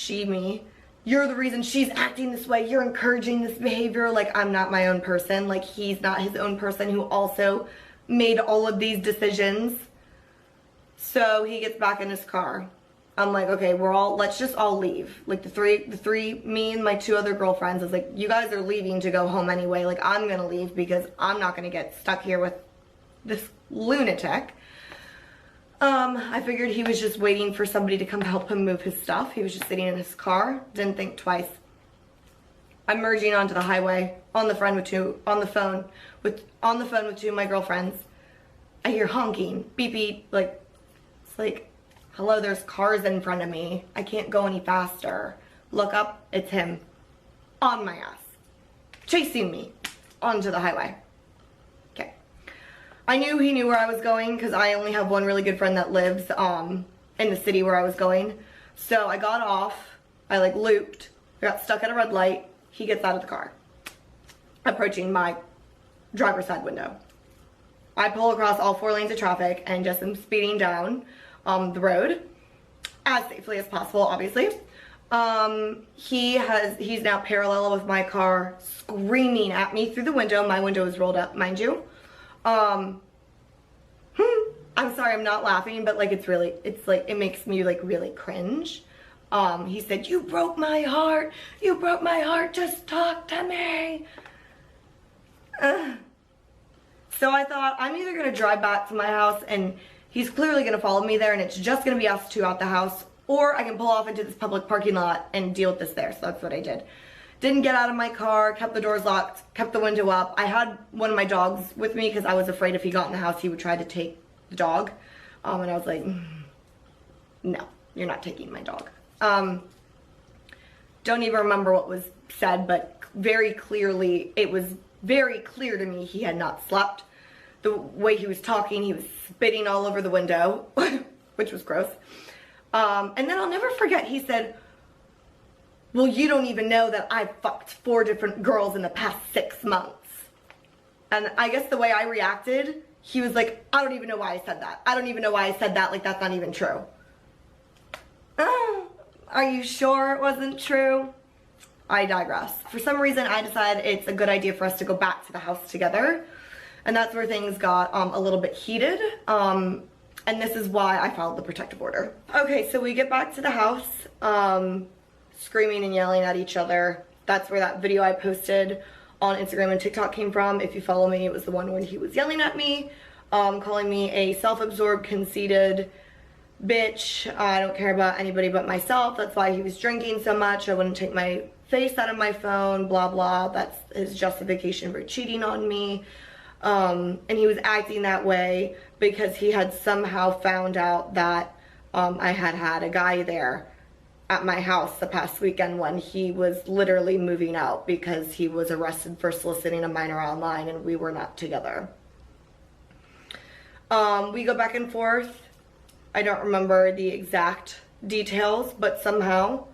me, you're the reason she's acting this way. You're encouraging this behavior. Like, I'm not my own person. Like, he's not his own person who also made all of these decisions. So he gets back in his car. I'm like, okay, let's just all leave. Like the three, me and my two other girlfriends, is like, you guys are leaving to go home anyway. Like, I'm gonna leave because I'm not gonna get stuck here with this lunatic. I figured he was just waiting for somebody to come help him move his stuff. He was just sitting in his car, didn't think twice. I'm merging onto the highway on the phone with two of my girlfriends. I hear honking, beep beep, like, it's like, hello, there's cars in front of me. I can't go any faster. Look up, it's him. On my ass. Chasing me onto the highway. Okay. I knew he knew where I was going because I only have one really good friend that lives in the city where I was going. So I got off. I like looped. I got stuck at a red light. He gets out of the car. Approaching my driver's side window. I pull across all 4 lanes of traffic and just am speeding down the road as safely as possible, obviously. He's now parallel with my car, screaming at me through the window. My window is rolled up, mind you. I'm sorry, I'm not laughing, but like, it's like, it makes me like really cringe. He said, you broke my heart, just talk to me. So I thought, I'm either gonna drive back to my house and he's clearly gonna follow me there and it's just gonna be us two out the house, or I can pull off into this public parking lot and deal with this there. So that's what I did. Didn't get out of my car, kept the doors locked, kept the window up. I had one of my dogs with me because I was afraid if he got in the house, he would try to take the dog. And I was like, no, you're not taking my dog. Don't even remember what was said, but very clearly, it was very clear to me he had not slept. The way he was talking, he was spitting all over the window, which was gross. And then I'll never forget, he said, well, you don't even know that I fucked 4 different girls in the past 6 months. And I guess the way I reacted, he was like, I don't even know why I said that. I don't even know why I said that, like that's not even true. Are you sure it wasn't true? I digress. For some reason, I decided it's a good idea for us to go back to the house together. And that's where things got a little bit heated. And this is why I filed the protective order. Okay, so we get back to the house, screaming and yelling at each other. That's where that video I posted on Instagram and TikTok came from. If you follow me, it was the one when he was yelling at me, calling me a self-absorbed, conceited bitch. I don't care about anybody but myself. That's why he was drinking so much. I wouldn't take my face out of my phone, blah, blah. That's his justification for cheating on me. And he was acting that way because he had somehow found out that I had a guy there at my house the past weekend when he was literally moving out because he was arrested for soliciting a minor online and we were not together. We go back and forth. I don't remember the exact details, but somehow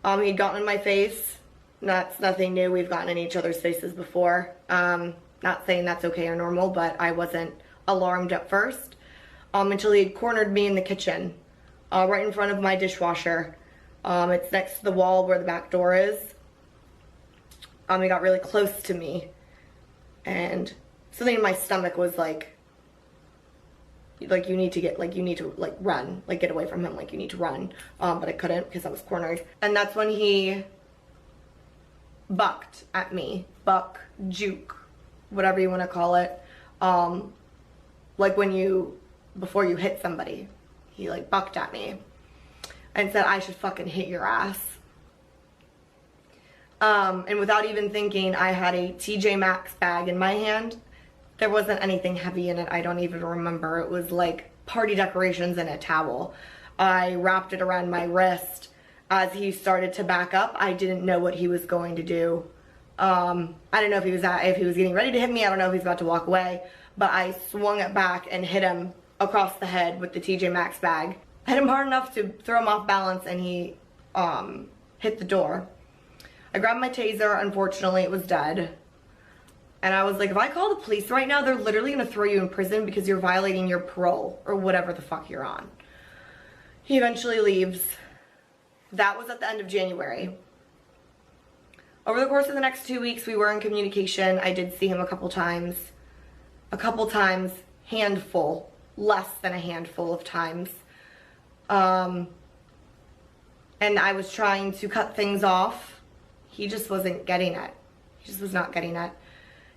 he'd gotten in my face. That's nothing new. We've gotten in each other's faces before. Not saying that's okay or normal, but I wasn't alarmed at first until he had cornered me in the kitchen, right in front of my dishwasher. It's next to the wall where the back door is. He got really close to me, and something in my stomach was like you need to run, like get away from him, like you need to run. But I couldn't because I was cornered. And that's when he bucked at me. Buck, juke, whatever you want to call it. Like before you hit somebody, he like bucked at me and said I should fucking hit your ass. And without even thinking, I had a TJ Maxx bag in my hand. There wasn't anything heavy in it. I don't even remember. It was like party decorations and a towel. I wrapped it around my wrist. As he started to back up, I didn't know what he was going to do. I didn't know if he was getting ready to hit me. I don't know if he was about to walk away. But I swung it back and hit him across the head with the TJ Maxx bag. I hit him hard enough to throw him off balance, and he hit the door. I grabbed my taser. Unfortunately, it was dead. And I was like, if I call the police right now, they're literally going to throw you in prison because you're violating your parole or whatever the fuck you're on. He eventually leaves. That was at the end of January. Over the course of the next 2 weeks, we were in communication. I did see him a couple times. Handful, less than a handful of times. And I was trying to cut things off. He just wasn't getting it. He just was not getting it.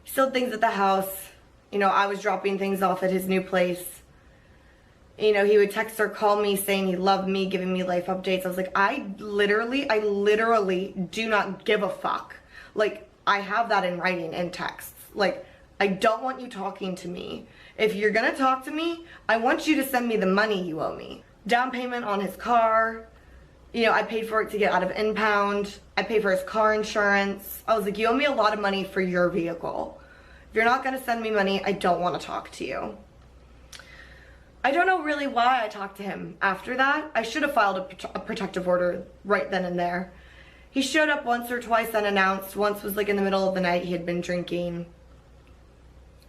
He still had things at the house. You know, I was dropping things off at his new place. You know, he would text or call me saying he loved me, giving me life updates. I was like, I literally do not give a fuck. Like, I have that in writing in texts. Like, I don't want you talking to me. If you're gonna talk to me, I want you to send me the money you owe me. Down payment on his car. You know, I paid for it to get out of impound. I paid for his car insurance. I was like, you owe me a lot of money for your vehicle. If you're not gonna send me money, I don't want to talk to you. I don't know really why I talked to him after that. I should have filed a protective order right then and there. He showed up once or twice unannounced. Once was like in the middle of the night. He had been drinking.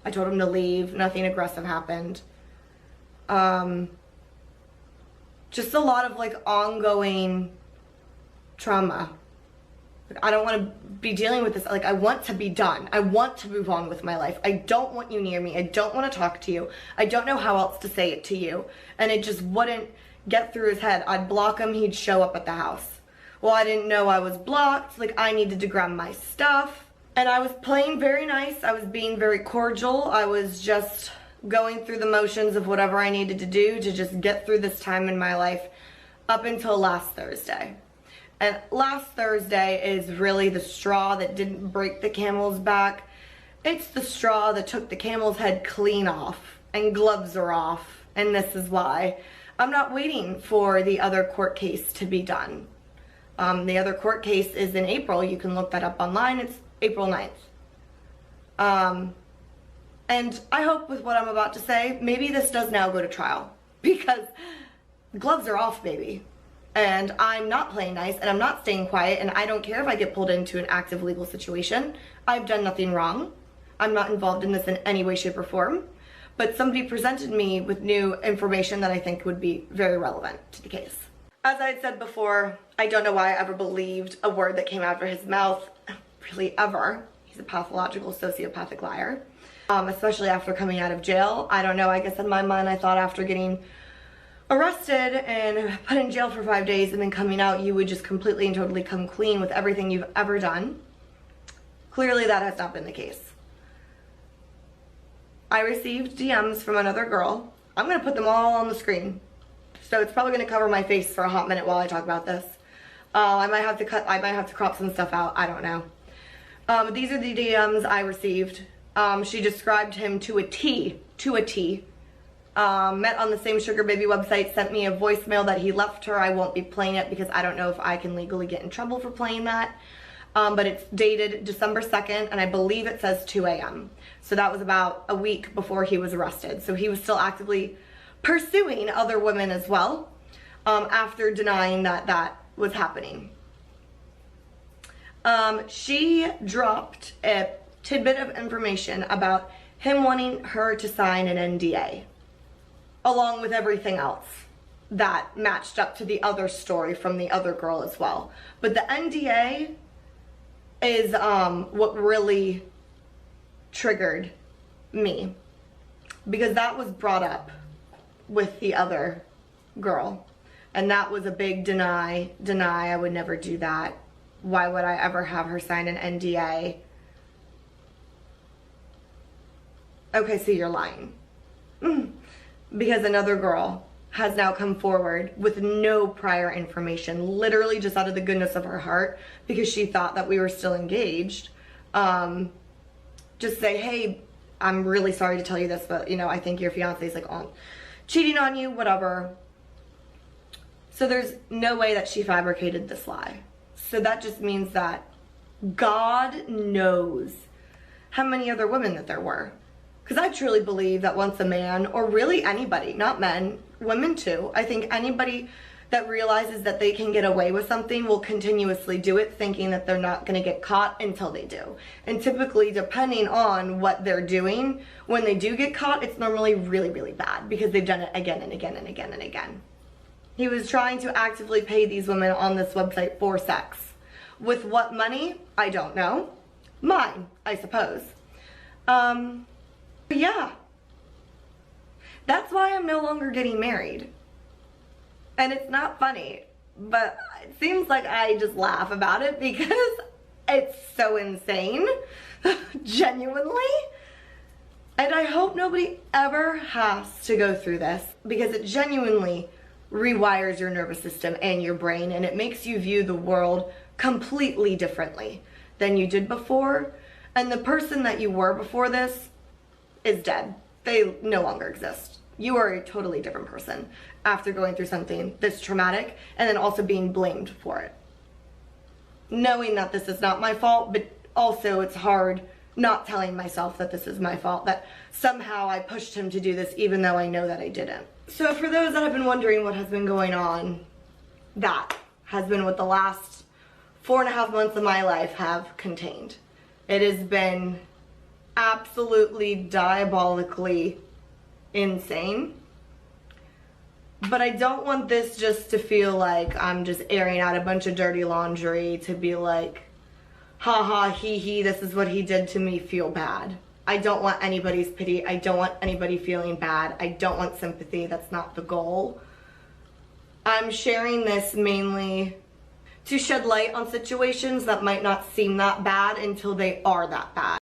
I told him to leave. Nothing aggressive happened. Just a lot of like ongoing trauma. Like, I don't want to be dealing with this. Like, I want to be done. I want to move on with my life. I don't want you near me. I don't want to talk to you. I don't know how else to say it to you. And it just wouldn't get through his head. I'd block him. He'd show up at the house. Well, I didn't know I was blocked. Like, I needed to grab my stuff. And I was playing very nice. I was being very cordial. I was just going through the motions of whatever I needed to do to just get through this time in my life up until last Thursday. And last Thursday is really the straw that didn't break the camel's back. It's the straw that took the camel's head clean off, and gloves are off, and this is why. I'm not waiting for the other court case to be done. The other court case is in April. You can look that up online. It's April 9th. And I hope with what I'm about to say, maybe this does now go to trial, because gloves are off, baby. And I'm not playing nice, and I'm not staying quiet, and I don't care if I get pulled into an active legal situation. I've done nothing wrong. I'm not involved in this in any way, shape, or form. But somebody presented me with new information that I think would be very relevant to the case. As I had said before, I don't know why I ever believed a word that came out of his mouth, really ever. He's a pathological sociopathic liar, especially after coming out of jail. I don't know, I guess in my mind I thought after getting arrested and put in jail for 5 days and then coming out, you would just completely and totally come clean with everything you've ever done. Clearly that has not been the case. I received DMs from another girl. I'm gonna put them all on the screen. So it's probably gonna cover my face for a hot minute while I talk about this. I might have to crop some stuff out, I don't know. These are the DMs I received. She described him to a T. Met on the same Sugar Baby website, sent me a voicemail that he left her. I won't be playing it because I don't know if I can legally get in trouble for playing that. But it's dated December 2nd, and I believe it says 2 a.m. So that was about a week before he was arrested. So he was still actively pursuing other women as well, after denying that that was happening. She dropped a tidbit of information about him wanting her to sign an NDA, along with everything else that matched up to the other story from the other girl as well. But the NDA is what really triggered me, because that was brought up with the other girl, and that was a big deny. I would never do that. Why would I ever have her sign an NDA? Okay, so you're lying. Because another girl has now come forward with no prior information, literally just out of the goodness of her heart, because she thought that we were still engaged. Just say, hey, I'm really sorry to tell you this, but I think your fiance is like cheating on you, whatever. So there's no way that she fabricated this lie. So that just means that God knows how many other women that there were. Because I truly believe that once a man, or really anybody, not men, women too, I think anybody that realizes that they can get away with something will continuously do it, thinking that they're not going to get caught until they do. And typically, depending on what they're doing, when they do get caught, it's normally really, really bad, because they've done it again and again and again and again. He was trying to actively pay these women on this website for sex. With what money? I don't know. Mine, I suppose. But yeah. That's why I'm no longer getting married. And it's not funny, but it seems like I just laugh about it because it's so insane. Genuinely. And I hope nobody ever has to go through this, because it genuinely rewires your nervous system and your brain, and it makes you view the world completely differently than you did before. And the person that you were before this is dead. They no longer exist. You are a totally different person after going through something this traumatic, and then also being blamed for it. Knowing that this is not my fault, but also it's hard not telling myself that this is my fault, that somehow I pushed him to do this even though I know that I didn't. So for those that have been wondering what has been going on, that has been what the last 4.5 months of my life have contained. It has been absolutely diabolically insane. But I don't want this just to feel like I'm just airing out a bunch of dirty laundry to be like, ha ha, he, this is what he did to me, feel bad. I don't want anybody's pity. I don't want anybody feeling bad. I don't want sympathy. That's not the goal. I'm sharing this mainly to shed light on situations that might not seem that bad until they are that bad.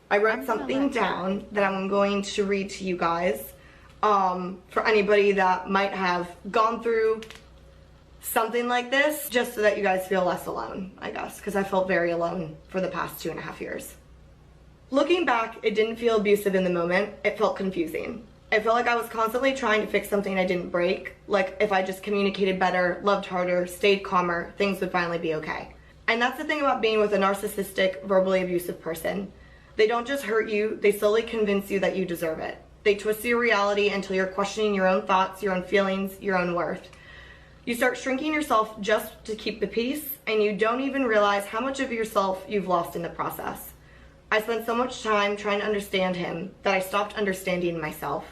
I wrote something down that I'm going to read to you guys, for anybody that might have gone through something like this, just so that you guys feel less alone, I guess, because I felt very alone for the past 2.5 years. Looking back, it didn't feel abusive in the moment. It felt confusing. I felt like I was constantly trying to fix something I didn't break. Like if I just communicated better, loved harder, stayed calmer, things would finally be okay. And that's the thing about being with a narcissistic, verbally abusive person. They don't just hurt you, they slowly convince you that you deserve it. They twist your reality until you're questioning your own thoughts, your own feelings, your own worth. You start shrinking yourself just to keep the peace, and you don't even realize how much of yourself you've lost in the process. I spent so much time trying to understand him that I stopped understanding myself.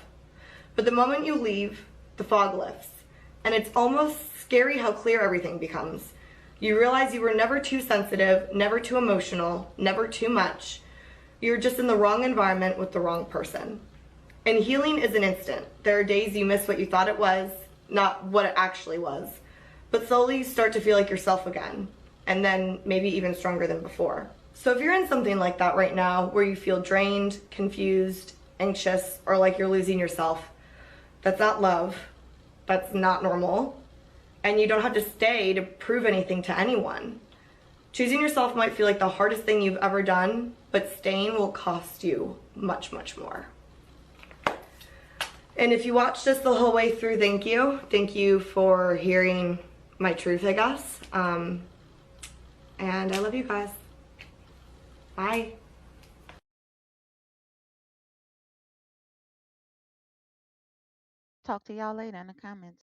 But the moment you leave, the fog lifts, and it's almost scary how clear everything becomes. You realize you were never too sensitive, never too emotional, never too much. You're just in the wrong environment with the wrong person. And healing is an instant. There are days you miss what you thought it was, not what it actually was. But slowly you start to feel like yourself again, and then maybe even stronger than before. So if you're in something like that right now, where you feel drained, confused, anxious, or like you're losing yourself, that's not love, that's not normal, and you don't have to stay to prove anything to anyone. Choosing yourself might feel like the hardest thing you've ever done, but staying will cost you much, much more. And if you watched this the whole way through, thank you. Thank you for hearing my truth, I guess. And I love you guys. Bye. Talk to y'all later in the comments.